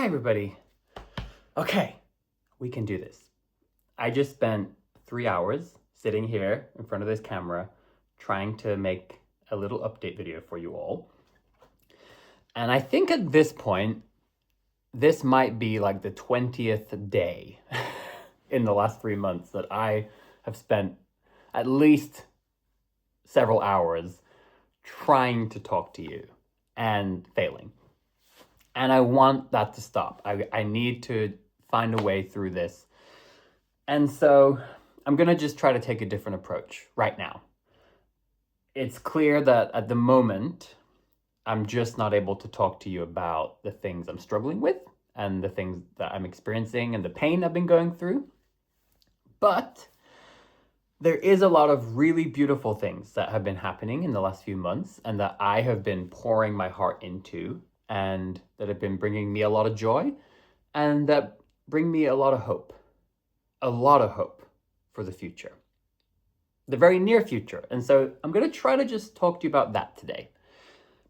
everybody. Okay, we can do this. I just spent 3 hours sitting here in front of this camera trying to make a little update video for you all. And I think at this point, this might be like the 20th day in the last 3 months that I have spent at least several hours trying to talk to you and failing. And I want that to stop. I need to find a way through this. And so I'm going to just try to take a different approach right now. It's clear that at the moment, I'm just not able to talk to you about the things I'm struggling with and the things that I'm experiencing and the pain I've been going through. But there is a lot of really beautiful things that have been happening in the last few months and that I have been pouring my heart into and that have been bringing me a lot of joy and that bring me a lot of hope for the future, the very near future. And so I'm going to try to just talk to you about that today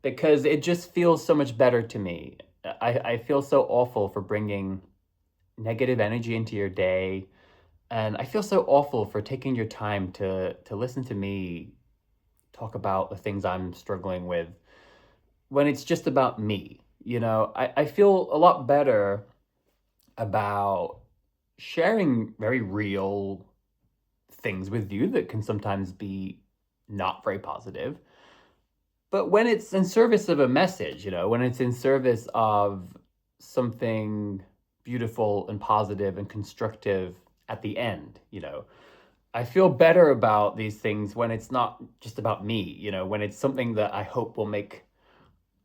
because it just feels so much better to me. I feel so awful for bringing negative energy into your day. And I feel so awful for taking your time to listen to me talk about the things I'm struggling with when it's just about me. You know, I feel a lot better about sharing very real things with you that can sometimes be not very positive. But when it's in service of a message, you know, when it's in service of something beautiful and positive and constructive at the end, you know, I feel better about these things when it's not just about me, you know, when it's something that I hope will make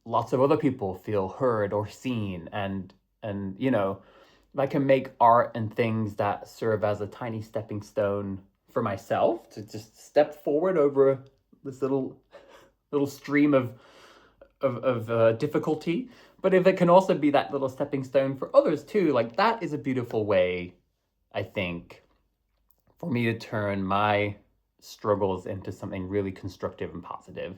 lots of other people feel heard or seen. And you know, if I can make art and things that serve as a tiny stepping stone for myself to just step forward over this little stream of difficulty, but if it can also be that little stepping stone for others too, like that is a beautiful way, I think, for me to turn my struggles into something really constructive and positive.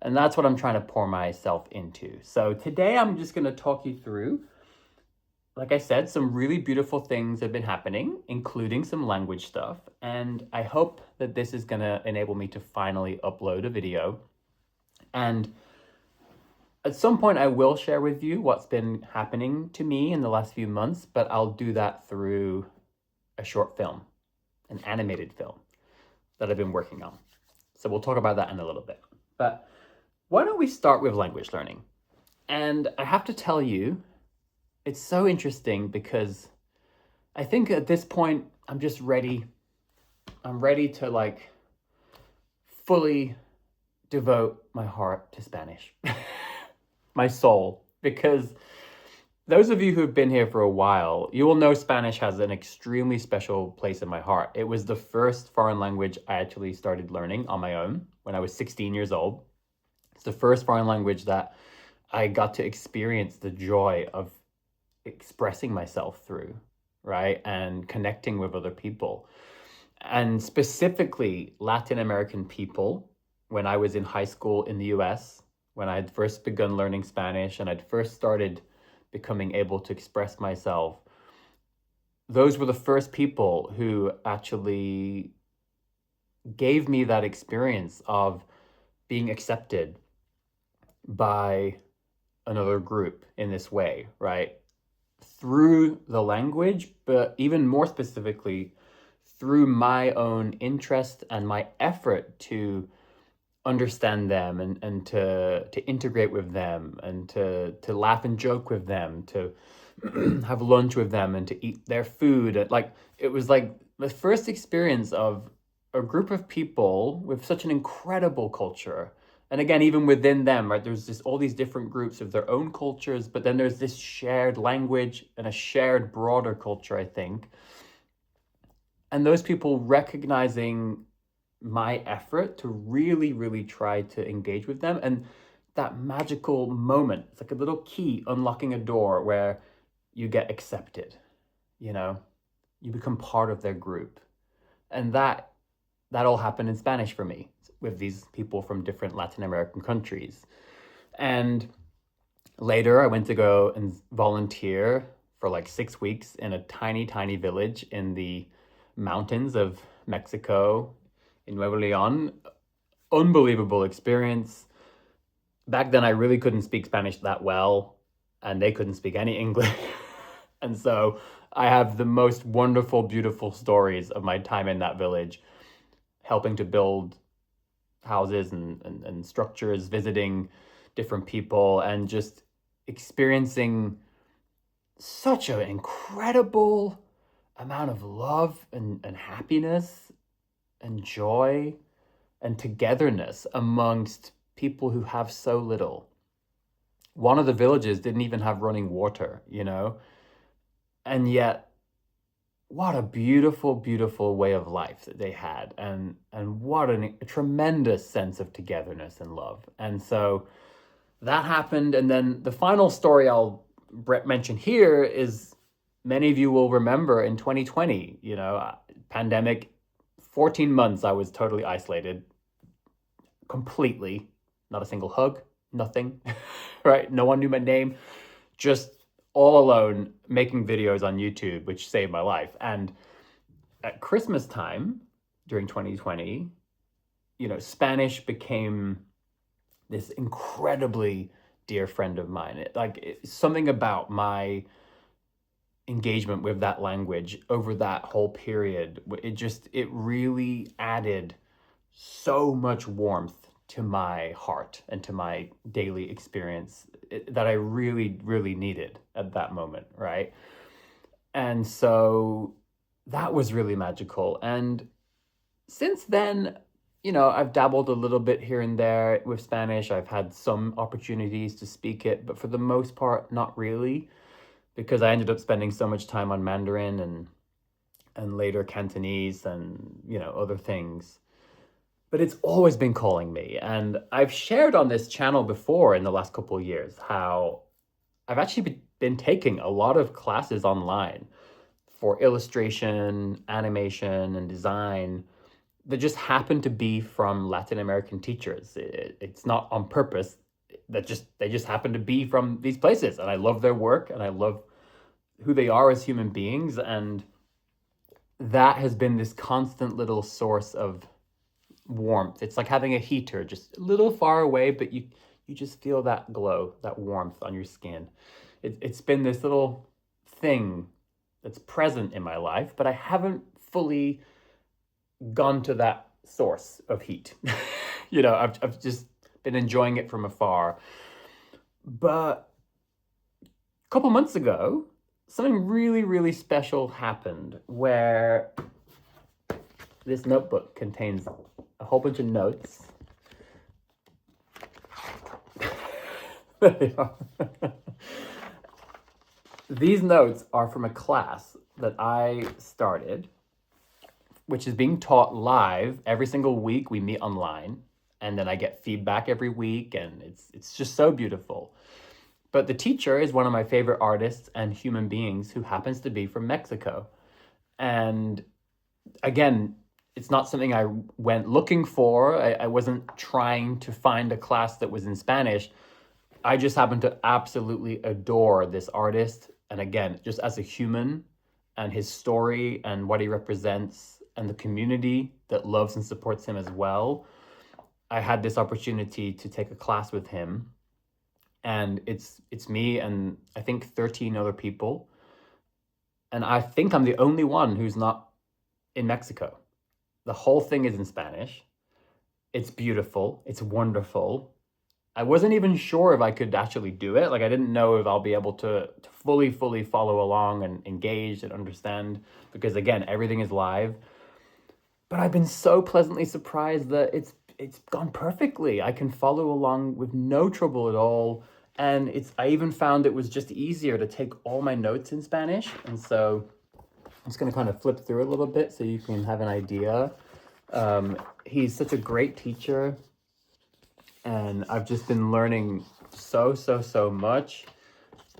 And that's what I'm trying to pour myself into. So today I'm just going to talk you through, like I said, some really beautiful things have been happening, including some language stuff. And I hope that this is going to enable me to finally upload a video. And at some point I will share with you what's been happening to me in the last few months, but I'll do that through a short film, an animated film that I've been working on. So we'll talk about that in a little bit. But why don't we start with language learning? And I have to tell you, it's so interesting because I think at this point, I'm just ready. I'm ready to like fully devote my heart to Spanish, my soul, because those of you who've been here for a while, you will know Spanish has an extremely special place in my heart. It was the first foreign language I actually started learning on my own when I was 16 years old. It's the first foreign language that I got to experience the joy of expressing myself through, right? And connecting with other people. And specifically Latin American people, when I was in high school in the US, when I had first begun learning Spanish and I'd first started becoming able to express myself, those were the first people who actually gave me that experience of being accepted by another group in this way, right? Through the language, but even more specifically, through my own interest and my effort to understand them and to integrate with them and to laugh and joke with them, to have lunch with them and to eat their food. Like it was like the first experience of a group of people with such an incredible culture. And again, even within them, right, there's just all these different groups of their own cultures, but then there's this shared language and a shared broader culture, I think. And those people recognizing my effort to really, really try to engage with them. And that magical moment, it's like a little key unlocking a door where you get accepted, you know, you become part of their group. And that all happened in Spanish for me with these people from different Latin American countries. And Later, I went to go and volunteer for like 6 weeks in a tiny, tiny village in the mountains of Mexico in Nuevo Leon. Unbelievable experience. Back then, I really couldn't speak Spanish that well, and they couldn't speak any English. And so I have the most wonderful, beautiful stories of my time in that village, helping to build houses and structures, visiting different people, and just experiencing such an incredible amount of love and happiness and joy and togetherness amongst people who have so little. One of the villages didn't even have running water, you know? And yet, what a beautiful, beautiful way of life that they had. And what a tremendous sense of togetherness and love. And so that happened. And then the final story I'll mention here is many of you will remember in 2020, pandemic, 14 months I was totally isolated, completely, not a single hug, nothing, right? No one knew my name, just all alone making videos on YouTube, which saved my life. And at Christmas time during 2020, Spanish became this incredibly dear friend of mine. Something about my engagement with that language over that whole period, it really added so much warmth to my heart and to my daily experience that I really, really needed at that moment, right? And so that was really magical. And since then, I've dabbled a little bit here and there with Spanish. I've had some opportunities to speak it, but for the most part, not really, because I ended up spending so much time on Mandarin and later Cantonese and, other things. But it's always been calling me. And I've shared on this channel before in the last couple of years how I've actually been taking a lot of classes online for illustration, animation, and design that just happen to be from Latin American teachers. It's not on purpose. They just happen to be from these places, and I love their work, and I love who they are as human beings, and that has been this constant little source of warmth. It's like having a heater just a little far away, but you just feel that glow, that warmth on your skin. It's been this little thing that's present in my life, but I haven't fully gone to that source of heat. I've just been enjoying it from afar. But a couple months ago, something really, really special happened where this notebook contains a whole bunch of notes. There they are. These notes are from a class that I started, which is being taught live every single week. We meet online, and then I get feedback every week, and it's just so beautiful. But the teacher is one of my favorite artists and human beings who happens to be from Mexico. And again, it's not something I went looking for. I wasn't trying to find a class that was in Spanish. I just happen to absolutely adore this artist. And again, just as a human and his story and what he represents and the community that loves and supports him as well, I had this opportunity to take a class with him. And it's me and I think 13 other people. And I think I'm the only one who's not in Mexico. The whole thing is in Spanish. It's beautiful. It's wonderful. I wasn't even sure if I could actually do it. Like, I didn't know if I'll be able to fully follow along and engage and understand, because again, everything is live. But I've been so pleasantly surprised that it's gone perfectly. I can follow along with no trouble at all. And I even found it was just easier to take all my notes in Spanish. And so I'm just going to kind of flip through a little bit so you can have an idea. He's such a great teacher. And I've just been learning so much.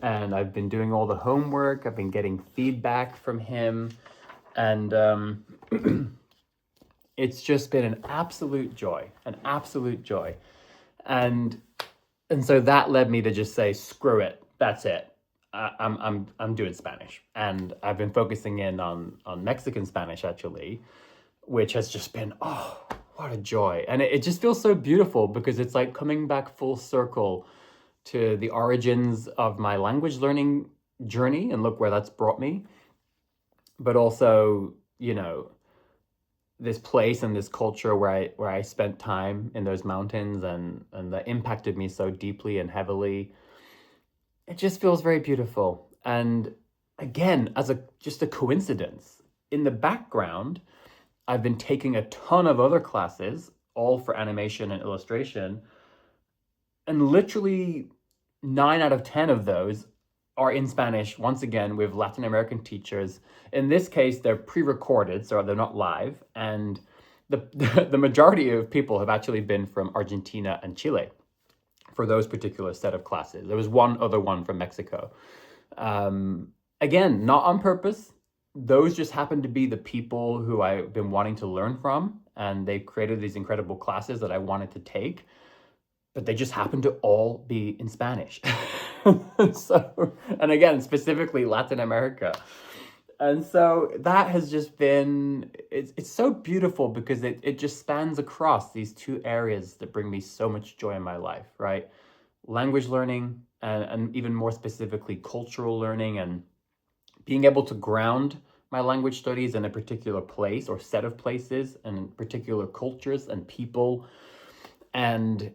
And I've been doing all the homework. I've been getting feedback from him. And it's just been an absolute joy. And And so that led me to just say, screw it, that's it. I'm doing Spanish, and I've been focusing in on Mexican Spanish actually, which has just been, oh, what a joy. And it just feels so beautiful because it's like coming back full circle to the origins of my language learning journey, and look where that's brought me. But also, this place and this culture where I spent time in those mountains, and that impacted me so deeply and heavily. It just feels very beautiful. And again, as a just a coincidence, in the background, I've been taking a ton of other classes, all for animation and illustration, and literally 9 out of 10 of those are in Spanish, once again, with Latin American teachers. In this case, they're pre-recorded, so they're not live. And the majority of people have actually been from Argentina and Chile for those particular set of classes. There was one other one from Mexico. Again, not on purpose. Those just happen to be the people who I've been wanting to learn from, and they created these incredible classes that I wanted to take, but they just happen to all be in Spanish. And again, specifically Latin America. And so that has just been, it's so beautiful because it just spans across these two areas that bring me so much joy in my life, right? Language learning, and even more specifically, cultural learning, and being able to ground my language studies in a particular place or set of places and particular cultures and people. And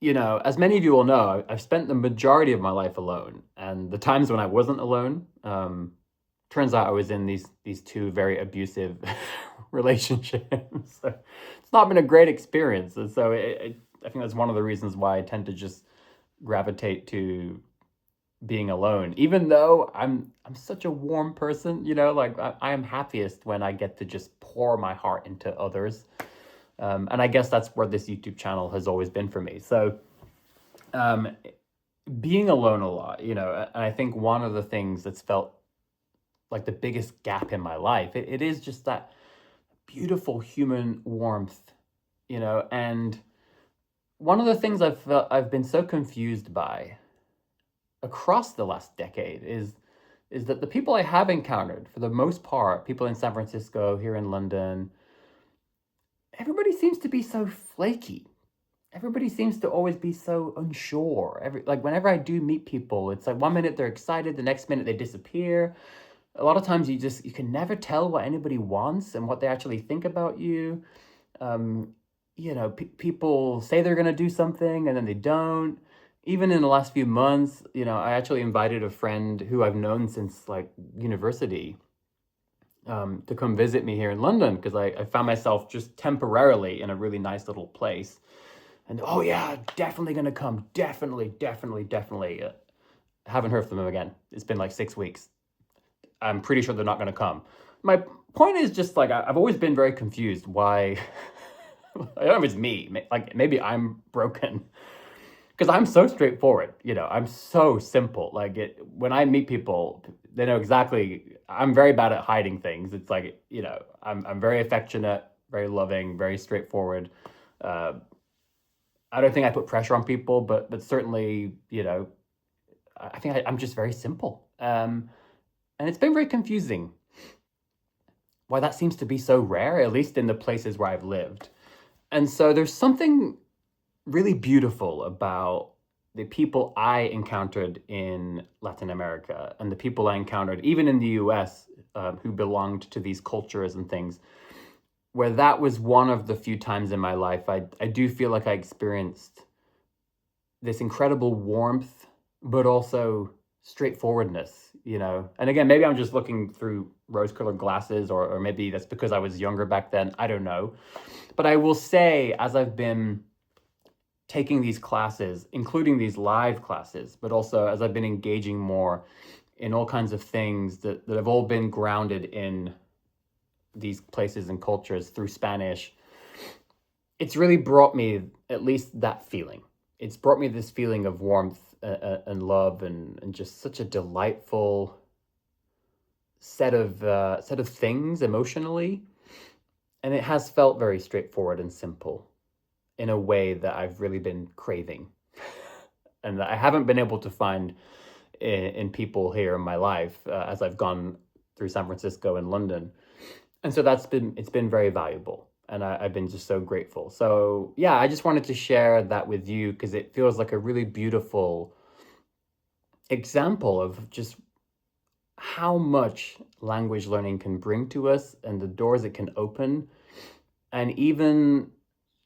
as many of you will know, I've spent the majority of my life alone. And the times when I wasn't alone, turns out I was in these two very abusive relationships. So it's not been a great experience. And so I think that's one of the reasons why I tend to just gravitate to being alone, even though I'm such a warm person. Like I am happiest when I get to just pour my heart into others. And I guess that's where this YouTube channel has always been for me. So being alone a lot, and I think one of the things that's felt like the biggest gap in my life, it is just that beautiful human warmth, and one of the things I've been so confused by across the last decade is that the people I have encountered, for the most part, people in San Francisco, here in London, everybody seems to be so flaky. Everybody seems to always be so unsure. Like whenever I do meet people, it's like one minute they're excited, the next minute they disappear. A lot of times you can never tell what anybody wants and what they actually think about you. People say they're going to do something and then they don't. Even in the last few months, I actually invited a friend who I've known since like university to come visit me here in London, because I found myself just temporarily in a really nice little place. And oh yeah, definitely gonna come. Definitely. Haven't heard from them again. It's been like 6 weeks. I'm pretty sure they're not gonna come. My point is just like I've always been very confused why. I don't know if it's me. Like maybe I'm broken, because I'm so straightforward. I'm so simple. Like when I meet people, they know exactly. I'm very bad at hiding things. It's like I'm very affectionate, very loving, very straightforward. I don't think I put pressure on people, but certainly, I think I'm just very simple. And it's been very confusing why that seems to be so rare, at least in the places where I've lived. And so there's something really beautiful about the people I encountered in Latin America and the people I encountered even in the US, who belonged to these cultures and things, where that was one of the few times in my life I do feel like I experienced this incredible warmth, but also straightforwardness, And again, maybe I'm just looking through rose-colored glasses, or maybe that's because I was younger back then. I don't know. But I will say, as I've been taking these classes, including these live classes, but also as I've been engaging more in all kinds of things that have all been grounded in these places and cultures through Spanish, it's really brought me at least that feeling. It's brought me this feeling of warmth and love, and just such a delightful set of things emotionally. And it has felt very straightforward and simple in a way that I've really been craving. and that I haven't been able to find in people here in my life as I've gone through San Francisco and London. And so it's been very valuable. And I've been just so grateful. So yeah, I just wanted to share that with you because it feels like a really beautiful example of just how much language learning can bring to us and the doors it can open, and even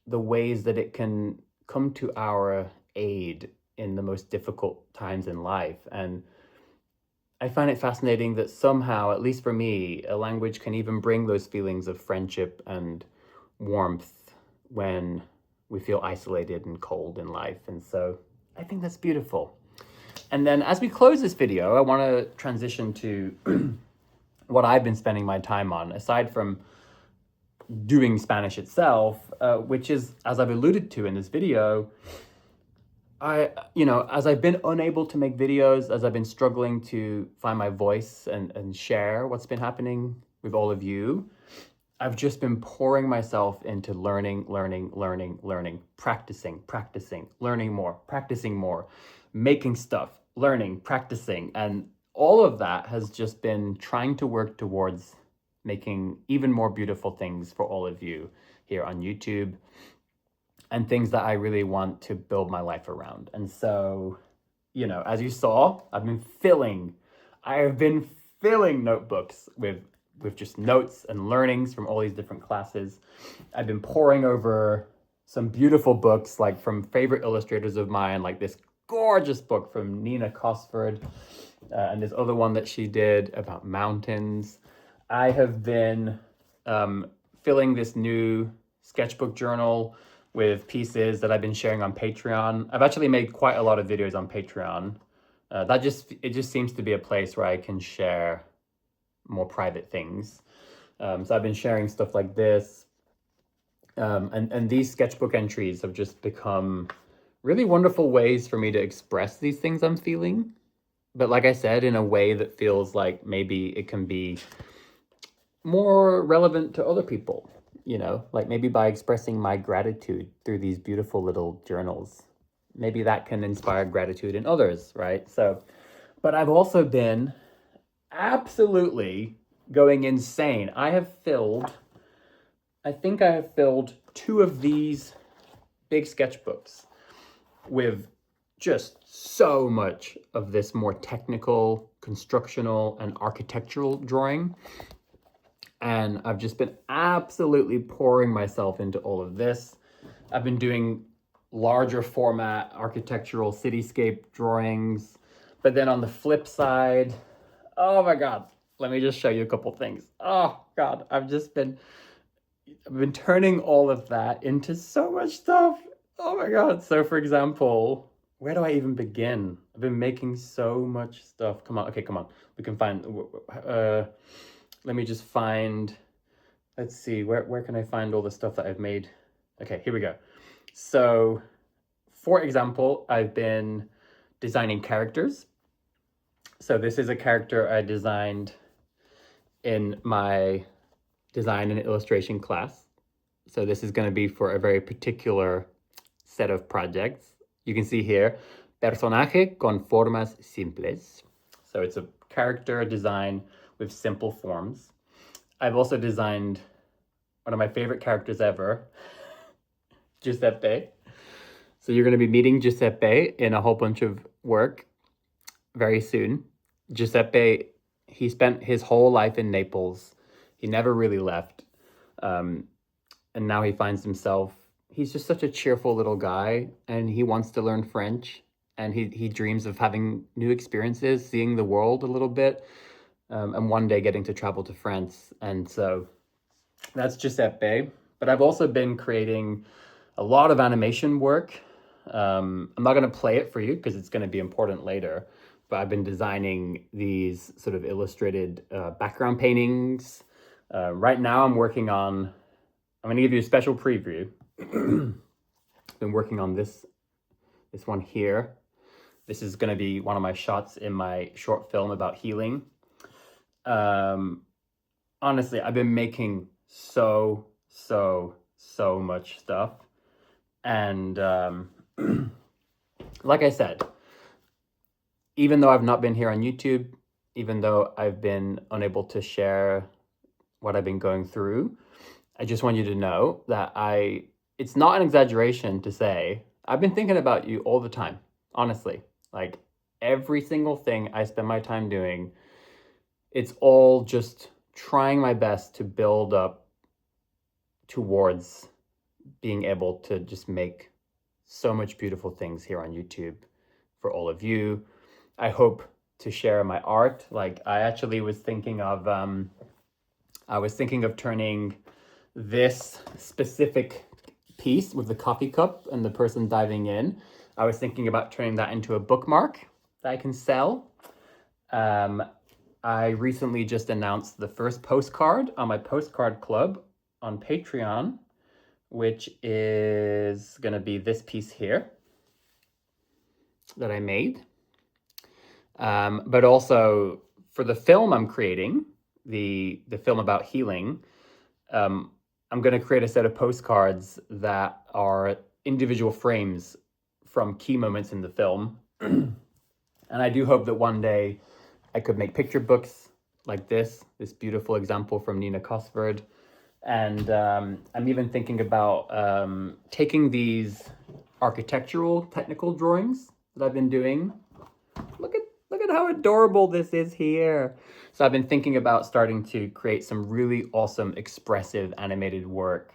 the ways that it can come to our aid in the most difficult times in life. And I find it fascinating that somehow, at least for me, a language can even bring those feelings of friendship and warmth when we feel isolated and cold in life. And so I think that's beautiful. And then as we close this video, I want to transition to what I've been spending my time on, aside from doing Spanish itself, which is, as I've alluded to in this video, as I've been unable to make videos, as I've been struggling to find my voice and share what's been happening with all of you, I've just been pouring myself into learning, practicing, learning more, practicing more, making stuff, learning, practicing. And all of that has just been trying to work towards making even more beautiful things for all of you here on YouTube, and things that I really want to build my life around. And so, as you saw, I have been filling notebooks with just notes and learnings from all these different classes. I've been poring over some beautiful books, like from favorite illustrators of mine, like this gorgeous book from Nina Cosford, and this other one that she did about mountains. I have been filling this new sketchbook journal with pieces that I've been sharing on Patreon. I've actually made quite a lot of videos on Patreon. It just seems to be a place where I can share more private things. So I've been sharing stuff like this. And these sketchbook entries have just become really wonderful ways for me to express these things I'm feeling. But like I said, in a way that feels like maybe it can be more relevant to other people, like maybe by expressing my gratitude through these beautiful little journals. Maybe that can inspire gratitude in others, right? So, but I've also been absolutely going insane. I think I have filled 2 of these big sketchbooks with just so much of this more technical, constructional, and architectural drawing. And I've just been absolutely pouring myself into all of this. I've been doing larger format architectural cityscape drawings. But then on the flip side, oh my God, let me just show you a couple things. Oh God, I've been turning all of that into so much stuff. Oh my God. So for example, where do I even begin? I've been making so much stuff. Come on. Okay, come on. We can find, let me just find, let's see, where can I find all the stuff that I've made? Okay, here we go. So for example, I've been designing characters. So this is a character I designed in my design and illustration class. So this is going to be for a very particular set of projects. You can see here, personaje con formas simples. So it's a character design with simple forms. I've also designed one of my favorite characters ever, Giuseppe. So you're going to be meeting Giuseppe in a whole bunch of work very soon. Giuseppe, he spent his whole life in Naples. He never really left. And now he finds himself, he's just such a cheerful little guy, and he wants to learn French, and he dreams of having new experiences, seeing the world a little bit, and one day getting to travel to France. And so that's Giuseppe. But I've also been creating a lot of animation work. I'm not going to play it for you because it's going to be important later, but I've been designing these sort of illustrated background paintings. Right now I'm going to give you a special preview. Been working on this one here. This is going to be one of my shots in my short film about healing. Honestly, I've been making so much stuff. And like I said, even though I've not been here on YouTube, even though I've been unable to share what I've been going through, I just want you to know that it's not an exaggeration to say, I've been thinking about you all the time, honestly. Like every single thing I spend my time doing, it's all just trying my best to build up towards being able to just make so much beautiful things here on YouTube for all of you. I hope to share my art. Like I actually was thinking of turning this specific piece with the coffee cup and the person diving in. I was thinking about turning that into a bookmark that I can sell. I recently just announced the first postcard on my postcard club on Patreon, which is going to be this piece here that I made. But also for the film I'm creating, the film about healing, I'm going to create a set of postcards that are individual frames from key moments in the film. And I do hope that one day I could make picture books like this beautiful example from Nina Cosford. And I'm even thinking about taking these architectural technical drawings that I've been doing. Look at how adorable this is here. So I've been thinking about starting to create some really awesome expressive animated work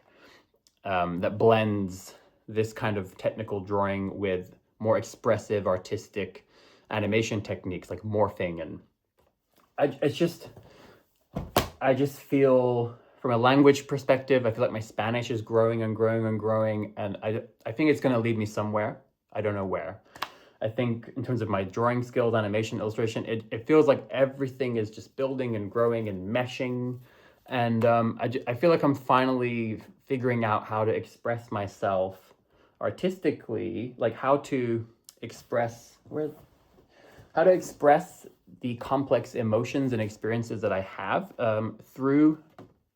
that blends this kind of technical drawing with more expressive artistic animation techniques like morphing. And I just feel, from a language perspective, I feel like my Spanish is growing and growing and growing, and I think it's going to lead me somewhere. I don't know where. I think in terms of my drawing skills, animation, illustration, it feels like everything is just building and growing and meshing. And I feel like I'm finally figuring out how to express myself artistically, like how to express the complex emotions and experiences that I have through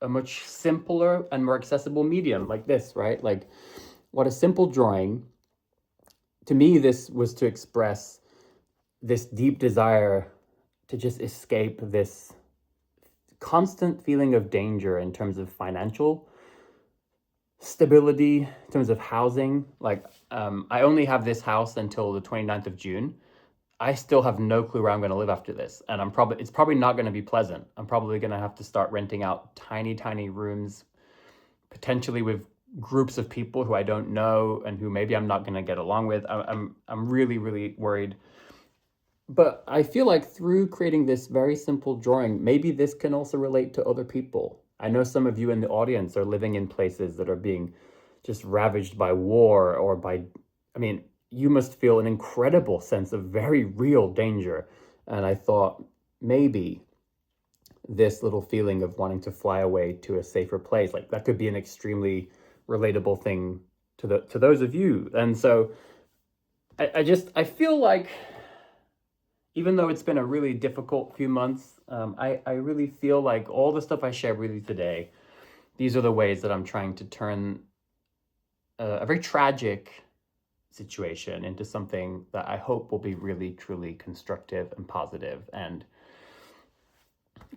a much simpler and more accessible medium like this, right? Like what a simple drawing. To me, this was to express this deep desire to just escape this constant feeling of danger in terms of financial stability, in terms of housing. Like, I only have this house until the 29th of June. I still have no clue where I'm going to live after this. And it's probably not going to be pleasant. I'm probably going to have to start renting out tiny, tiny rooms, potentially with groups of people who I don't know and who maybe I'm not going to get along with. I'm really, really worried. But I feel like through creating this very simple drawing, maybe this can also relate to other people. I know some of you in the audience are living in places that are being just ravaged by war or you must feel an incredible sense of very real danger. And I thought maybe this little feeling of wanting to fly away to a safer place, like that could be an extremely relatable thing to those of you. And so I feel like, even though it's been a really difficult few months, I really feel like all the stuff I shared with you today, these are the ways that I'm trying to turn a very tragic situation into something that I hope will be really, truly constructive and positive. And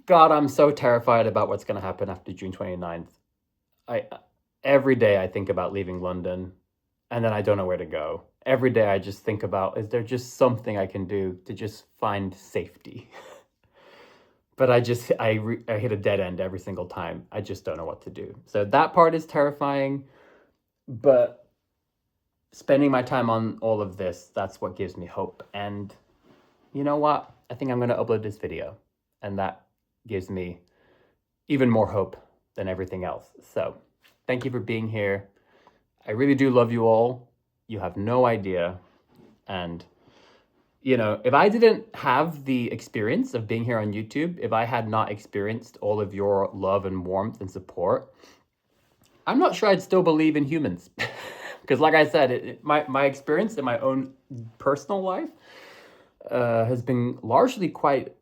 God, I'm so terrified about what's going to happen after June 29th. Every day I think about leaving London, and then I don't know where to go. Every day I just think about, is there just something I can do to just find safety? But I hit a dead end every single time. I just don't know what to do. So that part is terrifying, but spending my time on all of this, that's what gives me hope. And you know what? I think I'm going to upload this video, and that gives me even more hope than everything else. So thank you for being here. I really do love you all. You have no idea. And, if I didn't have the experience of being here on YouTube, if I had not experienced all of your love and warmth and support, I'm not sure I'd still believe in humans. Because like I said, my experience in my own personal life has been largely quite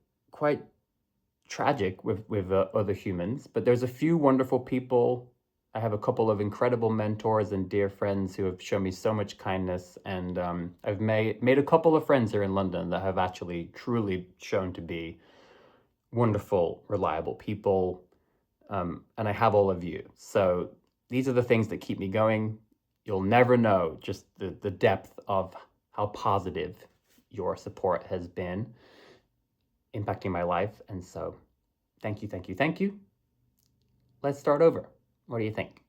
tragic with other humans. But there's a few wonderful people I have a couple of incredible mentors and dear friends who have shown me so much kindness, and I've made a couple of friends here in London that have actually truly shown to be wonderful, reliable people, and I have all of you. So these are the things that keep me going. You'll never know just the depth of how positive your support has been impacting my life. And so thank you, thank you, thank you. Let's start over. What do you think?